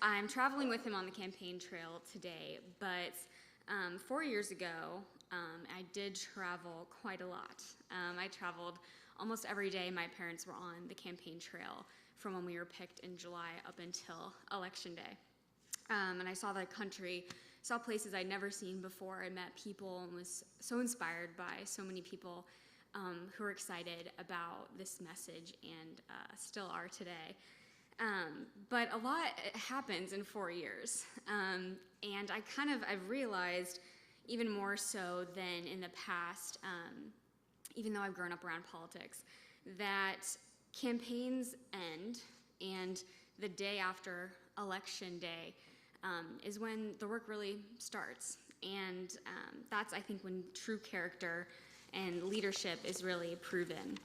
I'm traveling with him on the campaign trail today, but 4 years ago, I did travel quite a lot. I traveled almost every day. My parents were on the campaign trail from when we were picked in July up until Election Day. And I saw the country, saw places I'd never seen before. I met people and was so inspired by so many people who were excited about this message and still are today. But a lot happens in 4 years. And I've realized even more so than in the past, even though I've grown up around politics, that campaigns end and the day after Election Day is when the work really starts. And that's, I think, when true character and leadership is really proven.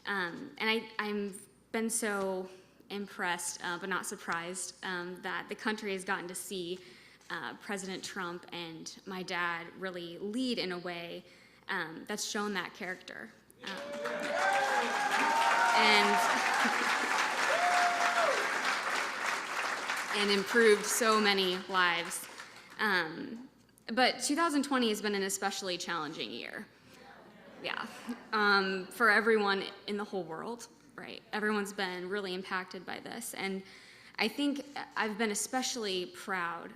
And I've been so impressed, but not surprised, that the country has gotten to see President Trump and my dad really lead in a way that's shown that character. And improved so many lives. But 2020 has been an especially challenging year. Yeah, for everyone in the whole world, right? Everyone's been really impacted by this. And I think I've been especially proud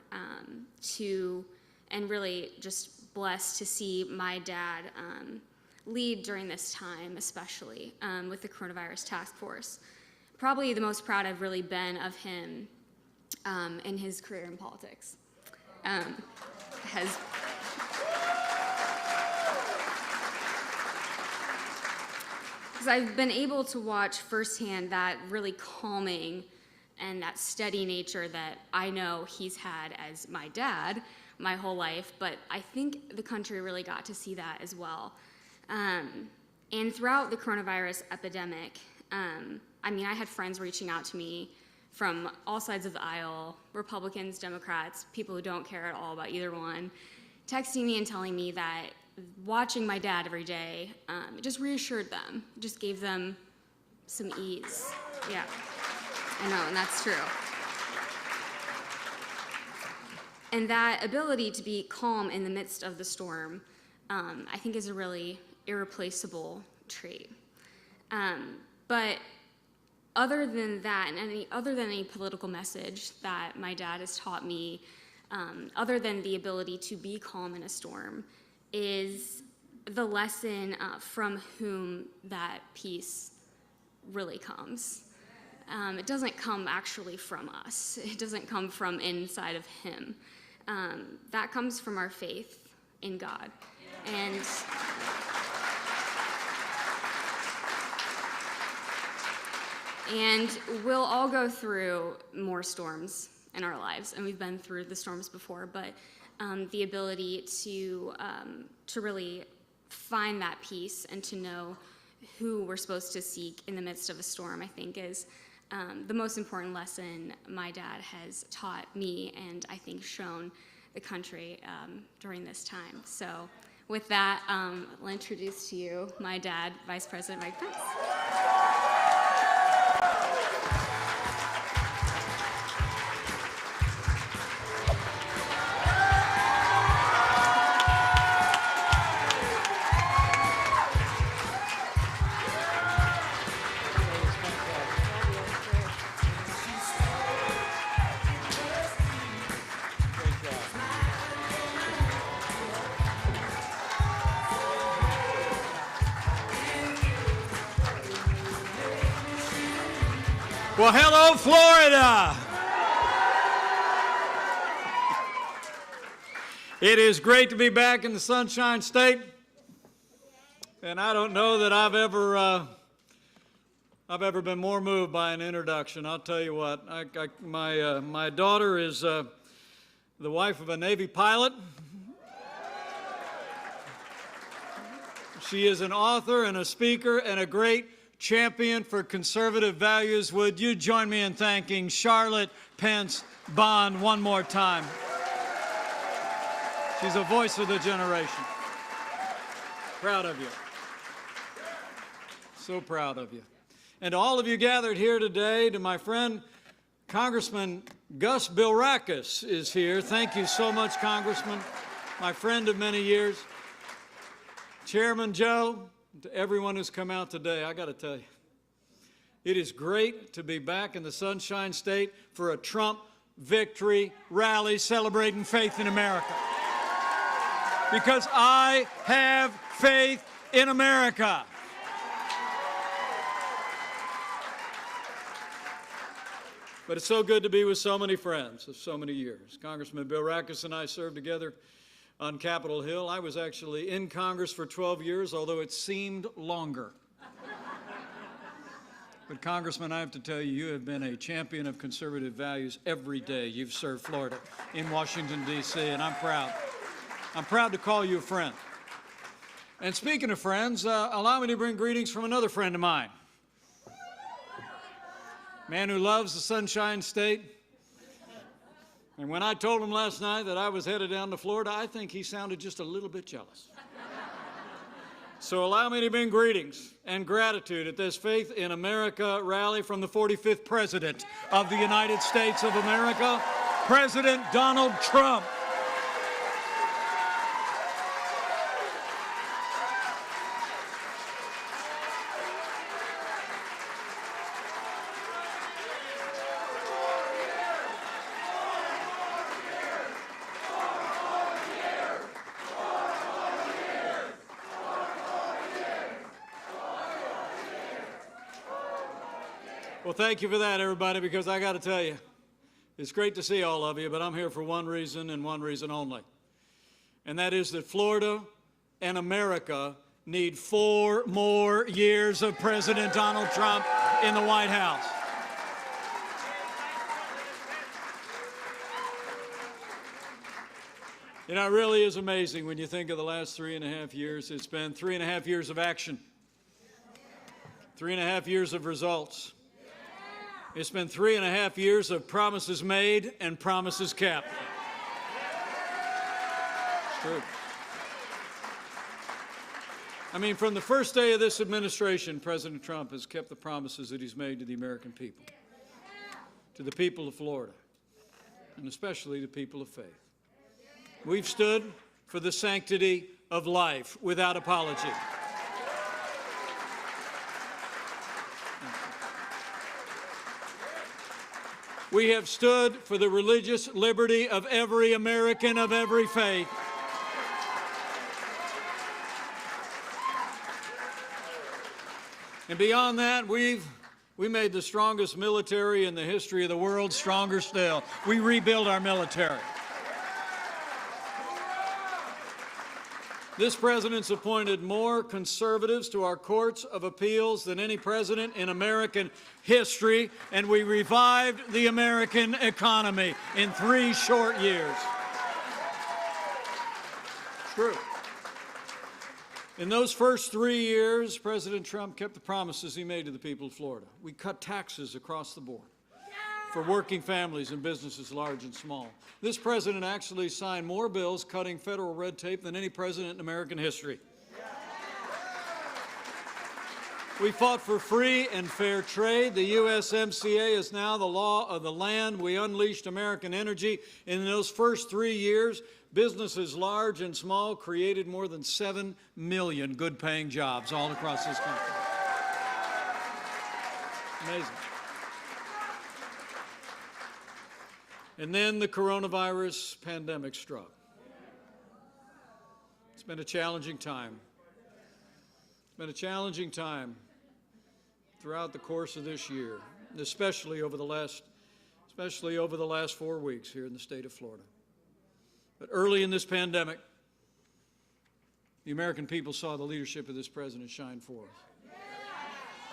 and really just blessed to see my dad lead during this time, especially with the coronavirus task force. Probably the most proud I've really been of him in his career in politics. Because I've been able to watch firsthand that really calming and that steady nature that I know he's had as my dad my whole life, but I think the country really got to see that as well. And throughout the coronavirus epidemic, I had friends reaching out to me from all sides of the aisle, Republicans, Democrats, people who don't care at all about either one, texting me and telling me that watching my dad every day, it just reassured them, just gave them some ease. Yeah, I know, and that's true. And that ability to be calm in the midst of the storm, I think is a really irreplaceable trait. But other than that, and other than any political message that my dad has taught me, other than the ability to be calm in a storm, is the lesson from whom that peace really comes. It doesn't come actually from us. It doesn't come from inside of him. That comes from our faith in God. And we'll all go through more storms in our lives, and we've been through the storms before, but the ability to really find that peace and to know who we're supposed to seek in the midst of a storm, I think is the most important lesson my dad has taught me and I think shown the country during this time. So with that, I'll introduce to you my dad, Vice President Mike Pence. Well, hello, Florida. It is great to be back in the Sunshine State, and I don't know that I've ever been more moved by an introduction. I'll tell you what. My daughter is the wife of a Navy pilot. She is an author and a speaker and a great champion for conservative values. Would you join me in thanking Charlotte Pence Bond one more time? She's a voice of the generation. Proud of you. So proud of you. And to all of you gathered here today, to my friend Congressman Gus Bilrakis is here. Thank you so much, Congressman, my friend of many years. Chairman Joe, to everyone who's come out today, I got to tell you, it is great to be back in the Sunshine State for a Trump victory rally celebrating faith in America. Because I have faith in America. But it's so good to be with so many friends of so many years. Congressman Bilrakis and I served together on Capitol Hill. I was actually in Congress for 12 years, although it seemed longer. But Congressman, I have to tell you, you have been a champion of conservative values every day you've served Florida in Washington, D.C., and I'm proud. I'm proud to call you a friend. And speaking of friends, allow me to bring greetings from another friend of mine. Man who loves the Sunshine State. And when I told him last night that I was headed down to Florida, I think he sounded just a little bit jealous. So allow me to bring greetings and gratitude at this Faith in America rally from the 45th President of the United States of America, President Donald Trump. Well, thank you for that, everybody, because I got to tell you, it's great to see all of you, but I'm here for one reason and one reason only. And that is that Florida and America need 4 more years of President Donald Trump in the White House. You know, it really is amazing when you think of the last 3.5 years. It's been 3.5 years of action, 3.5 years of results. It's been 3.5 years of promises made and promises kept. It's true. I mean, from the first day of this administration, President Trump has kept the promises that he's made to the American people, to the people of Florida, and especially the people of faith. We've stood for the sanctity of life without apology. We have stood for the religious liberty of every American of every faith. And beyond that, we made the strongest military in the history of the world stronger still. We rebuilt our military. This president's appointed more conservatives to our courts of appeals than any president in American history, and we revived the American economy in 3 short years. It's true. In those first 3 years, President Trump kept the promises he made to the people of Florida. We cut taxes across the board for working families and businesses large and small. This president actually signed more bills cutting federal red tape than any president in American history. We fought for free and fair trade. The USMCA is now the law of the land. We unleashed American energy. In those first 3 years, businesses large and small created more than 7 million good-paying jobs all across this country. Amazing. And then the coronavirus pandemic struck. It's been a challenging time. It's been a challenging time throughout the course of this year, especially over the last 4 weeks here in the state of Florida. But early in this pandemic, the American people saw the leadership of this president shine forth.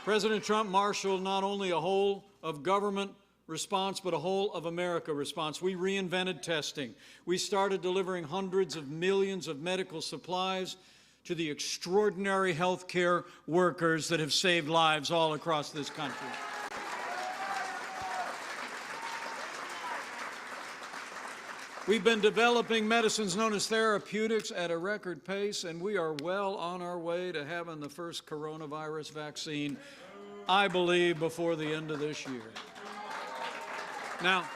President Trump marshaled not only a whole of government response, but a whole of America response. We reinvented testing. We started delivering hundreds of millions of medical supplies to the extraordinary health care workers that have saved lives all across this country. We've been developing medicines known as therapeutics at a record pace, and we are well on our way to having the first coronavirus vaccine, I believe, before the end of this year. Now,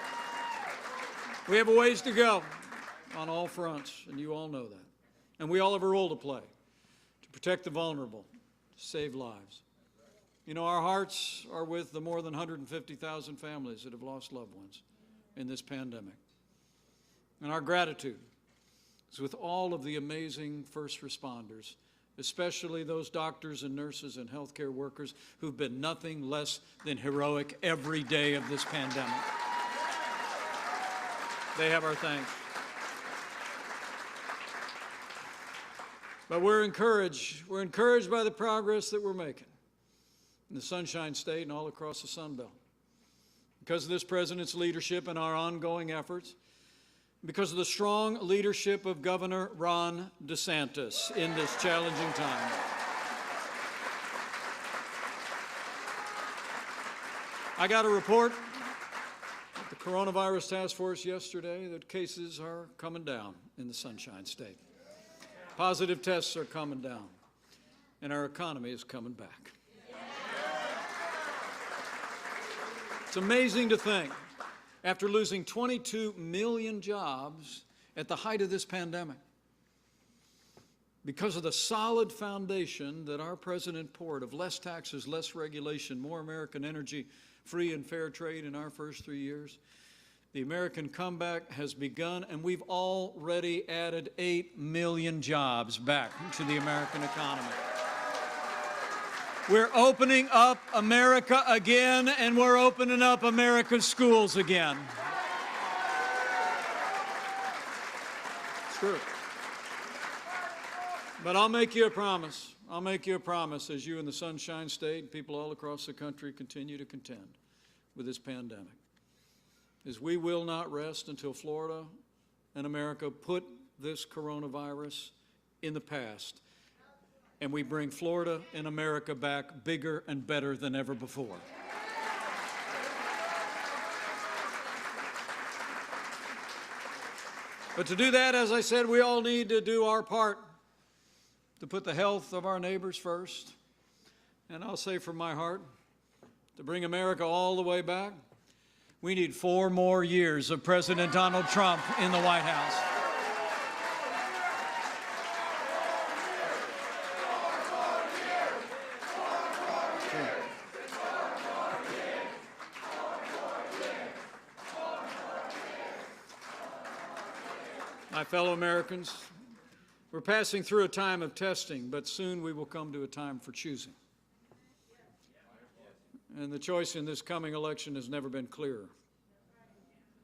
we have a ways to go on all fronts, and you all know that. And we all have a role to play to protect the vulnerable, to save lives. You know, our hearts are with the more than 150,000 families that have lost loved ones in this pandemic. And our gratitude is with all of the amazing first responders, especially those doctors and nurses and healthcare workers who've been nothing less than heroic every day of this pandemic. They have our thanks. But we're encouraged. We're encouraged by the progress that we're making in the Sunshine State and all across the Sun Belt. Because of this president's leadership and our ongoing efforts, because of the strong leadership of Governor Ron DeSantis in this challenging time. I got a report at the Coronavirus Task Force yesterday that cases are coming down in the Sunshine State. Positive tests are coming down, and our economy is coming back. It's amazing to think, after losing 22 million jobs at the height of this pandemic, because of the solid foundation that our president poured of less taxes, less regulation, more American energy, free and fair trade in our first 3 years, the American comeback has begun, and we've already added 8 million jobs back to the American economy. We're opening up America again, and we're opening up America's schools again. It's true. But I'll make you a promise. I'll make you a promise as you in the Sunshine State, people all across the country continue to contend with this pandemic, is we will not rest until Florida and America put this coronavirus in the past, and we bring Florida and America back bigger and better than ever before. But to do that, as I said, we all need to do our part to put the health of our neighbors first. And I'll say from my heart, to bring America all the way back, we need 4 more years of President Donald Trump in the White House. My fellow Americans, we're passing through a time of testing, but soon we will come to a time for choosing. And the choice in this coming election has never been clearer.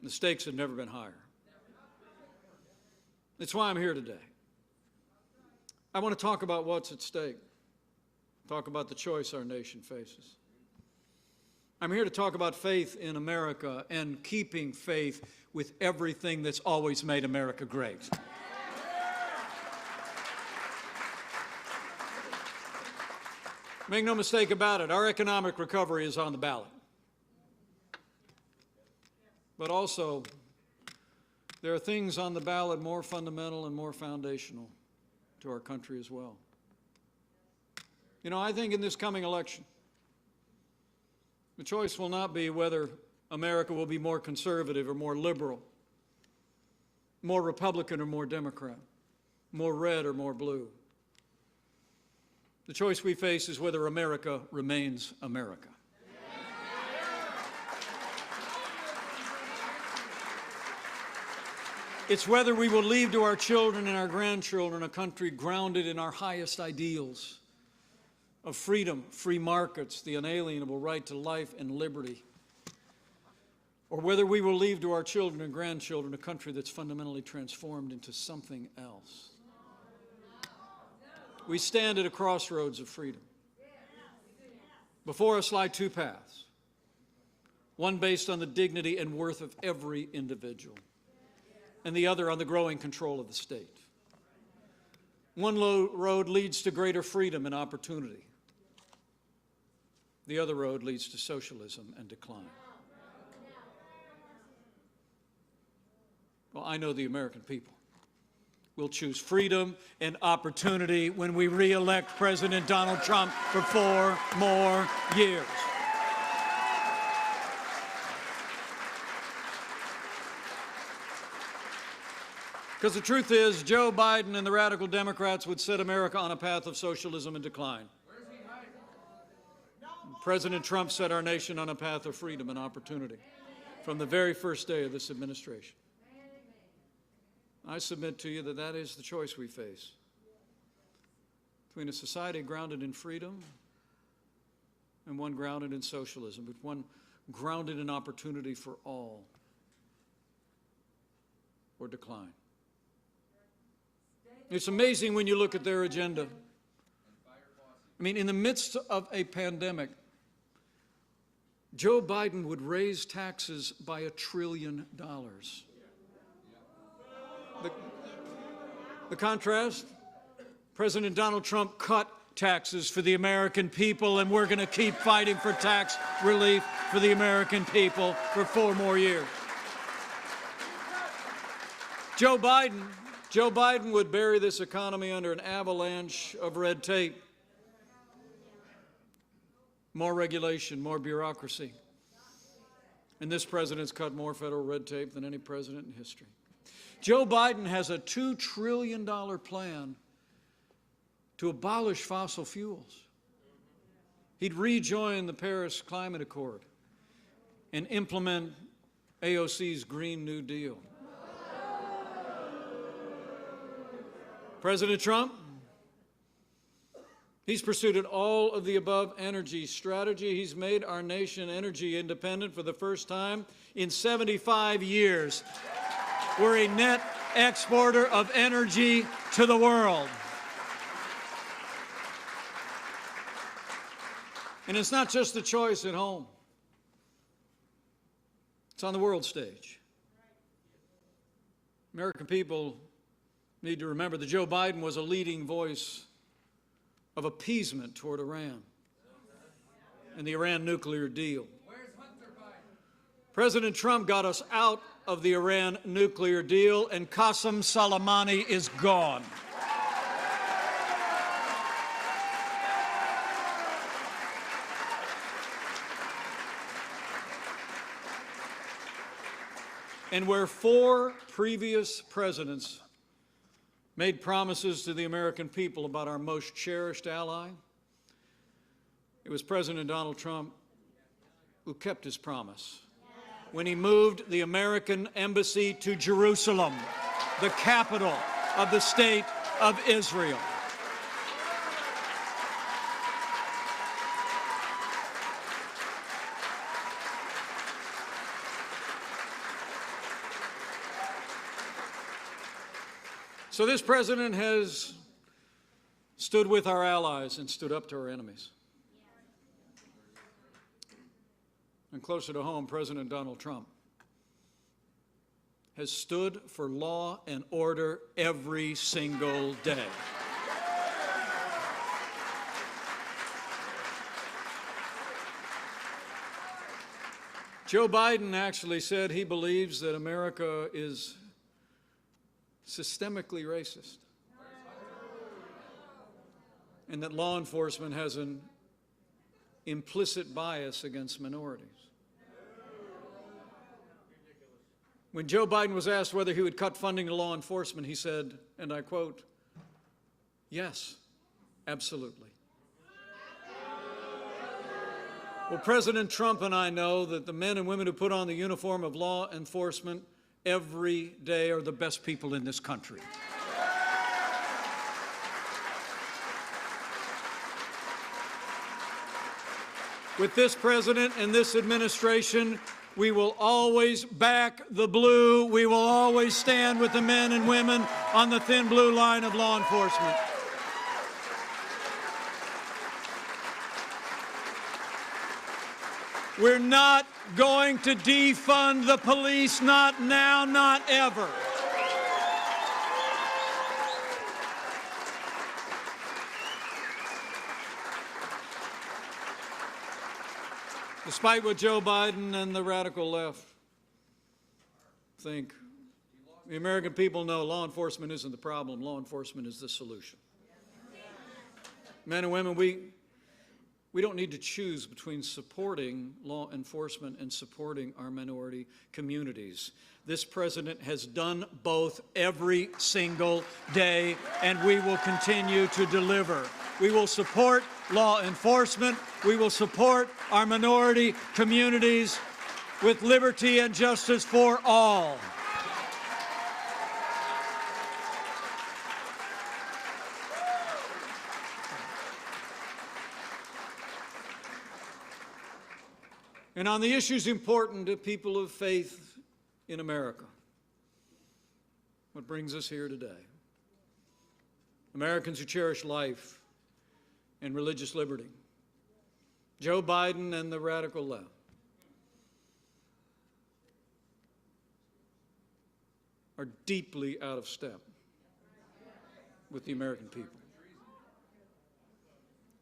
The stakes have never been higher. That's why I'm here today. I want to talk about what's at stake, talk about the choice our nation faces. I'm here to talk about faith in America and keeping faith with everything that's always made America great. Make no mistake about it, our economic recovery is on the ballot. But also, there are things on the ballot more fundamental and more foundational to our country as well. You know, I think in this coming election, the choice will not be whether America will be more conservative or more liberal, more Republican or more Democrat, more red or more blue. The choice we face is whether America remains America. It's whether we will leave to our children and our grandchildren a country grounded in our highest ideals of freedom, free markets, the inalienable right to life and liberty, or whether we will leave to our children and grandchildren a country that's fundamentally transformed into something else. We stand at a crossroads of freedom. Before us lie 2 paths, one based on the dignity and worth of every individual, and the other on the growing control of the state. One road leads to greater freedom and opportunity. The other road leads to socialism and decline. Well, I know the American people will choose freedom and opportunity when we re-elect President Donald Trump for 4 more years. Because the truth is, Joe Biden and the radical Democrats would set America on a path of socialism and decline. President Trump set our nation on a path of freedom and opportunity from the very first day of this administration. I submit to you that that is the choice we face, between a society grounded in freedom and one grounded in socialism, but one grounded in opportunity for all, or decline. It's amazing when you look at their agenda. I mean, in the midst of a pandemic, Joe Biden would raise taxes by $1 trillion. The contrast, President Donald Trump cut taxes for the American people, and we're going to keep fighting for tax relief for the American people for 4 more years. Joe Biden would bury this economy under an avalanche of red tape. More regulation, more bureaucracy. And this president's cut more federal red tape than any president in history. Joe Biden has a $2 trillion plan to abolish fossil fuels. He'd rejoin the Paris Climate Accord and implement AOC's Green New Deal. President Trump, he's pursued all of the above energy strategy. He's made our nation energy independent for the first time in 75 years. We're a net exporter of energy to the world. And it's not just a choice at home. It's on the world stage. American people need to remember that Joe Biden was a leading voice of appeasement toward Iran and the Iran nuclear deal. President Trump got us out of the Iran nuclear deal, and Qasem Soleimani is gone. And where 4 previous presidents made promises to the American people about our most cherished ally, it was President Donald Trump who kept his promise when he moved the American embassy to Jerusalem, the capital of the state of Israel. So this president has stood with our allies and stood up to our enemies. And closer to home, President Donald Trump has stood for law and order every single day. Joe Biden actually said he believes that America is systemically racist and that law enforcement has an implicit bias against minorities. When Joe Biden was asked whether he would cut funding to law enforcement, he said, and I quote, "Yes, absolutely." Well, President Trump and I know that the men and women who put on the uniform of law enforcement every day are the best people in this country. With this president and this administration, we will always back the blue. We will always stand with the men and women on the thin blue line of law enforcement. We're not going to defund the police, not now, not ever. Despite what Joe Biden and the radical left think, the American people know law enforcement isn't the problem. Law enforcement is the solution. Men and women, We don't need to choose between supporting law enforcement and supporting our minority communities. This president has done both every single day, and we will continue to deliver. We will support law enforcement. We will support our minority communities with liberty and justice for all. And on the issues important to people of faith in America, what brings us here today? Americans who cherish life and religious liberty. Joe Biden and the radical left. Are deeply out of step with the American people.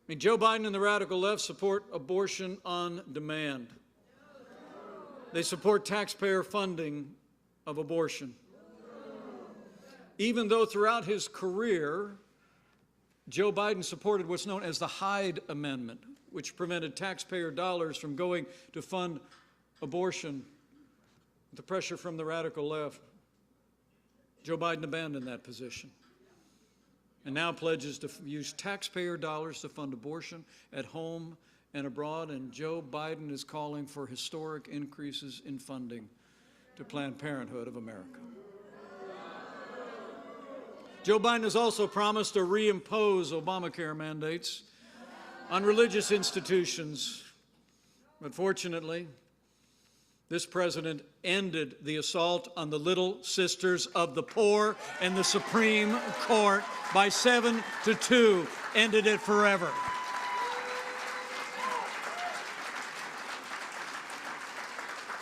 I mean, Joe Biden and the radical left support abortion on demand. They support taxpayer funding of abortion. Even though throughout his career, Joe Biden supported what's known as the Hyde Amendment, which prevented taxpayer dollars from going to fund abortion. The pressure from the radical left, Joe Biden abandoned that position and now pledges to use taxpayer dollars to fund abortion at home and abroad. And Joe Biden is calling for historic increases in funding to Planned Parenthood of America. Joe Biden has also promised to reimpose Obamacare mandates on religious institutions. But fortunately, this president ended the assault on the little sisters of the poor, and the Supreme Court, by 7-2, ended it forever.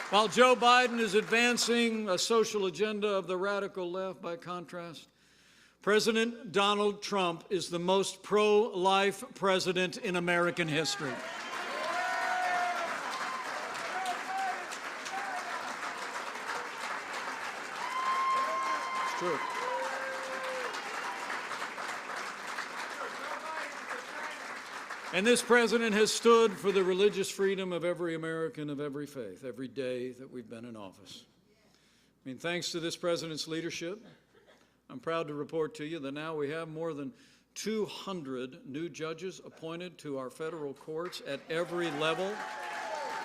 While Joe Biden is advancing a social agenda of the radical left, by contrast, President Donald Trump is the most pro-life president in American history. It's true. And this president has stood for the religious freedom of every American of every faith, every day that we've been in office. I mean, thanks to this president's leadership, I'm proud to report to you that now we have more than 200 new judges appointed to our federal courts at every level.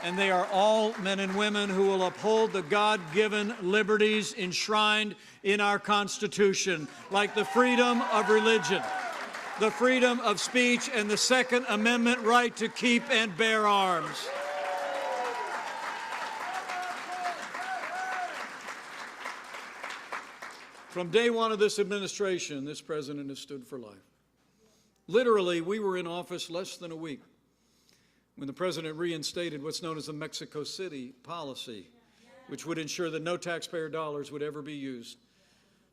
And they are all men and women who will uphold the God-given liberties enshrined in our Constitution, like the freedom of religion, the freedom of speech, and the Second Amendment right to keep and bear arms. From day one of this administration, this president has stood for life. Literally, we were in office less than a week when the president reinstated what's known as the Mexico City policy, which would ensure that no taxpayer dollars would ever be used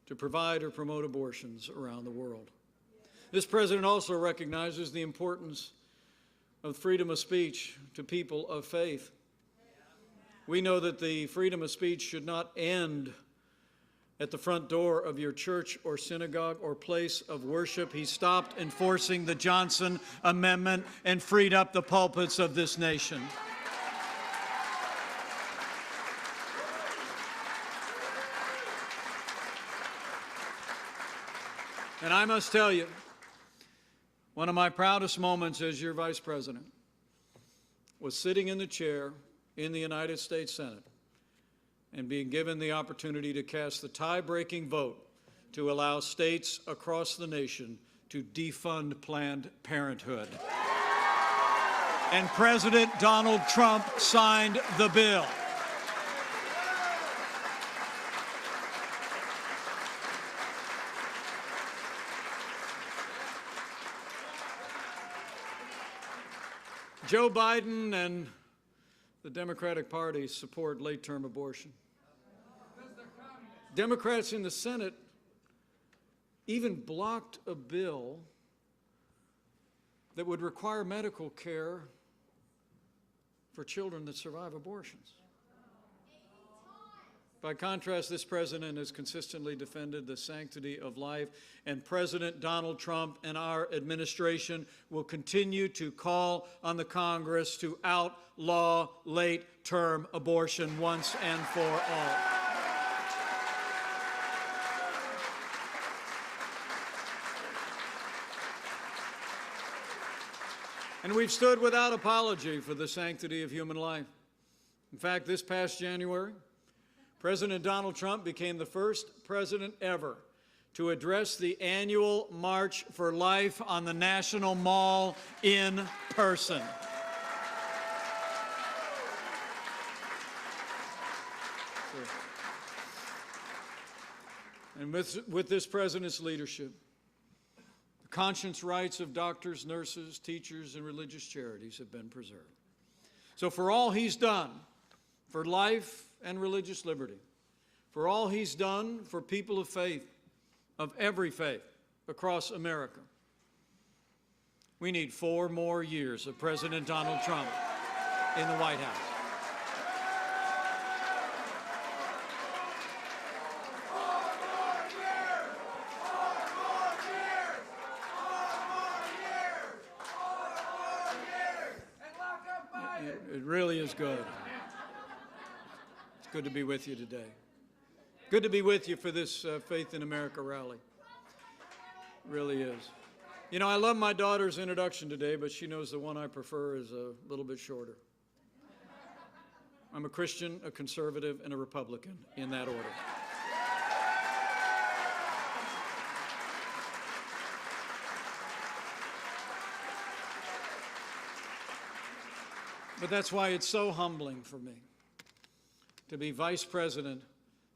to provide or promote abortions around the world. This president also recognizes the importance of freedom of speech to people of faith. We know that the freedom of speech should not end at the front door of your church or synagogue or place of worship. He stopped enforcing the Johnson Amendment and freed up the pulpits of this nation. And I must tell you, one of my proudest moments as your vice president was sitting in the chair in the United States Senate and being given the opportunity to cast the tie-breaking vote to allow states across the nation to defund Planned Parenthood. And President Donald Trump signed the bill. Joe Biden and the Democratic Party support late-term abortion. Democrats in the Senate even blocked a bill that would require medical care for children that survive abortions. By contrast, this president has consistently defended the sanctity of life, and President Donald Trump and our administration will continue to call on the Congress to outlaw late-term abortion once and for all. And we've stood without apology for the sanctity of human life. In fact, this past January, President Donald Trump became the first president ever to address the annual March for Life on the National Mall in person. And with this president's leadership, the conscience rights of doctors, nurses, teachers, and religious charities have been preserved. So for all he's done for life and religious liberty, for all he's done for people of faith, of every faith across America, we need 4 more years of President Donald Trump in the White House. It really is good. It's good to be with you today. Good to be with you for this Faith in America rally. It really is. You know, I love my daughter's introduction today, but she knows the one I prefer is a little bit shorter. I'm a Christian, a conservative, and a Republican, in that order. But that's why it's so humbling for me to be vice president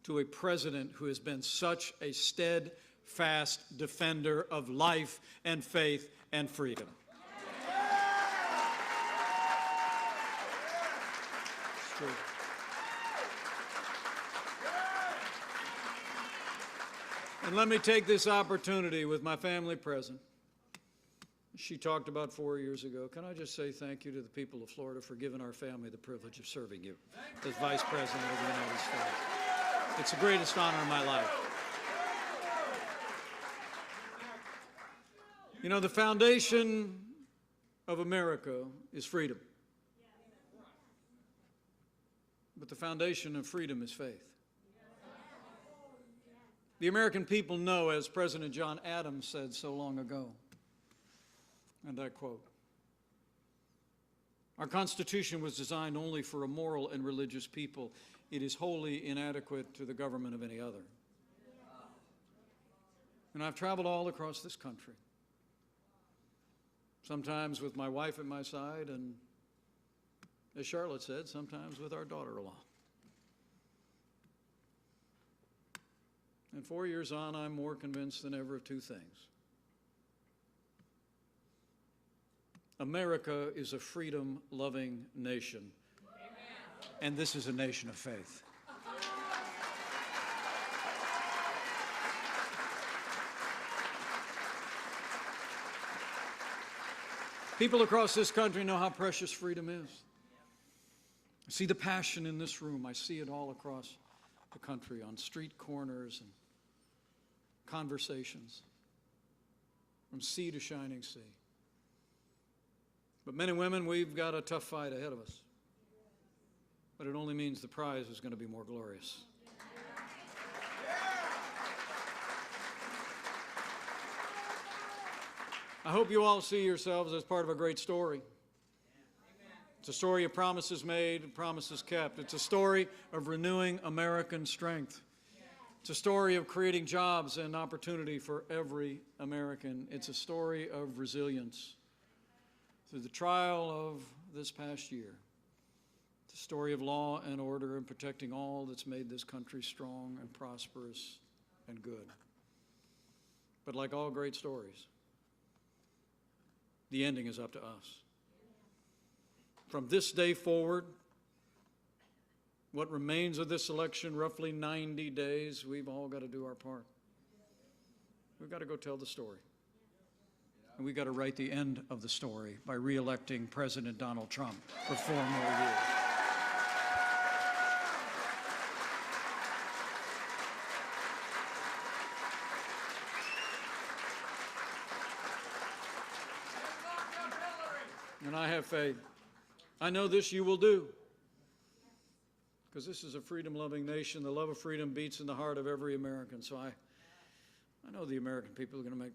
to a president who has been such a steadfast defender of life and faith and freedom. It's true. And let me take this opportunity with my family present. She talked about 4 years ago. Can I just say thank you to the people of Florida for giving our family the privilege of serving you as Vice President of the United States. It's the greatest honor in my life. You know, the foundation of America is freedom. But the foundation of freedom is faith. The American people know, as President John Adams said so long ago, and I quote, "Our Constitution was designed only for a moral and religious people. It is wholly inadequate to the government of any other." And I've traveled all across this country, sometimes with my wife at my side, and as Charlotte said, sometimes with our daughter-in-law. And 4 years on, I'm more convinced than ever of 2 things. America is a freedom-loving nation, and this is a nation of faith. People across this country know how precious freedom is. I see the passion in this room. I see it all across the country on street corners and conversations, from sea to shining sea. But men and women, we've got a tough fight ahead of us. But it only means the prize is going to be more glorious. I hope you all see yourselves as part of a great story. It's a story of promises made and promises kept. It's a story of renewing American strength. It's a story of creating jobs and opportunity for every American. It's a story of resilience through the trial of this past year. It's a story of law and order and protecting all that's made this country strong and prosperous and good. But like all great stories, the ending is up to us. From this day forward, what remains of this election, roughly 90 days, we've all got to do our part. We've got to go tell the story. And we've got to write the end of the story by re-electing President Donald Trump for 4 more years. and I have faith. I know this you will do, because this is a freedom-loving nation. The love of freedom beats in the heart of every American. So I know the American people are going to make